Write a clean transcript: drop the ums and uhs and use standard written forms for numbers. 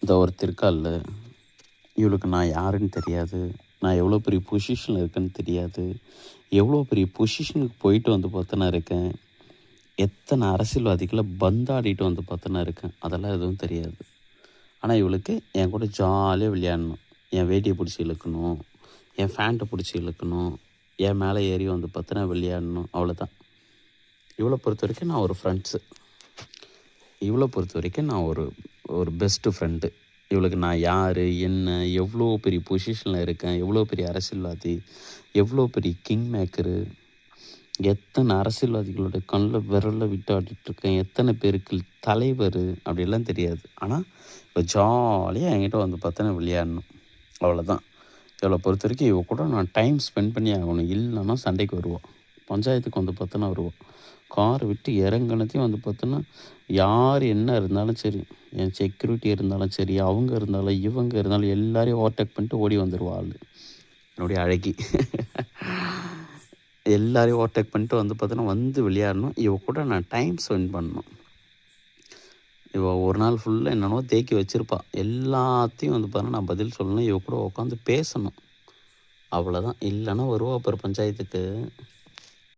இந்த ஒருத்தர் இருக்கால்ல, இவளுக்கு நான் யாருன்னு தெரியாது, நான் எவ்வளோ பெரிய பொசிஷனில் இருக்கேன்னு தெரியாது, எவ்வளோ பெரிய பொசிஷனுக்கு போயிட்டு வந்து பார்த்தனா இருக்கேன், எத்தனை அரசியல்வாதிகளை பந்தாடிட்டு வந்து பார்த்தனா இருக்கேன், அதெல்லாம் எதுவும் தெரியாது. ஆனால் இவளுக்கு என் கூட ஜாலியாக விளையாடணும், என் வேட்டியை பிடிச்சி இழுக்கணும், என் ஃபேண்ட்டை பிடிச்சி இழுக்கணும், என் மேலே ஏறி வந்து பார்த்தனா விளையாடணும், அவ்வளோதான். இவளை பொறுத்த வரைக்கும் நான் ஒரு ஃப்ரெண்ட்ஸு, இவளை பொறுத்த வரைக்கும் நான் ஒரு பெஸ்ட்டு ஃப்ரெண்டு. இவளுக்கு நான் யார், என்ன, எவ்வளோ பெரிய பொசிஷனில் இருக்கேன், எவ்வளோ பெரிய அரசியல்வாதி, எவ்வளோ பெரிய கிங் மேக்கரு, எத்தனை அரசியல்வாதிகளோட கண்ணில் விரலில் விட்டு ஆடிட்டுருக்கேன், எத்தனை பேருக்கு தலைவர் அப்படிலாம் தெரியாது. ஆனால் இப்போ ஜாலியாக என்கிட்ட வந்து பார்த்தோன்னா விளையாடணும், அவ்வளோதான். இவளை பொறுத்த வரைக்கும் இவ கூட நான் டைம் ஸ்பெண்ட் பண்ணி ஆகணும், இல்லைன்னா சண்டைக்கு வருவாள், பஞ்சாயத்துக்கு வந்து பார்த்தோன்னா வருவாள். காரை விட்டு இறங்கினதையும் வந்து பார்த்தோன்னா யார் என்ன இருந்தாலும் சரி, என் செக்யூரிட்டி இருந்தாலும் சரி, அவங்க இருந்தாலும் இவங்க இருந்தாலும் எல்லாரையும் ஓவர்டேக் பண்ணிட்டு ஓடி வந்துடுவாள். என்னுடைய அழகி எல்லாரையும் ஓவர்டேக் பண்ணிட்டு வந்து பார்த்தோன்னா வந்து விளையாடணும், இவ கூட நான் டைம் ஸ்பெண்ட் பண்ணணும். இவ ஒரு நாள் ஃபுல்லாக என்னென்னோ தேக்கி வச்சுருப்பா, எல்லாத்தையும் வந்து பார்த்தோன்னா நான் பதில் சொல்லணும், இவ கூட உட்காந்து பேசணும், அவ்வளோதான். இல்லைன்னா வருவா அப்புறம் பஞ்சாயத்துக்கு.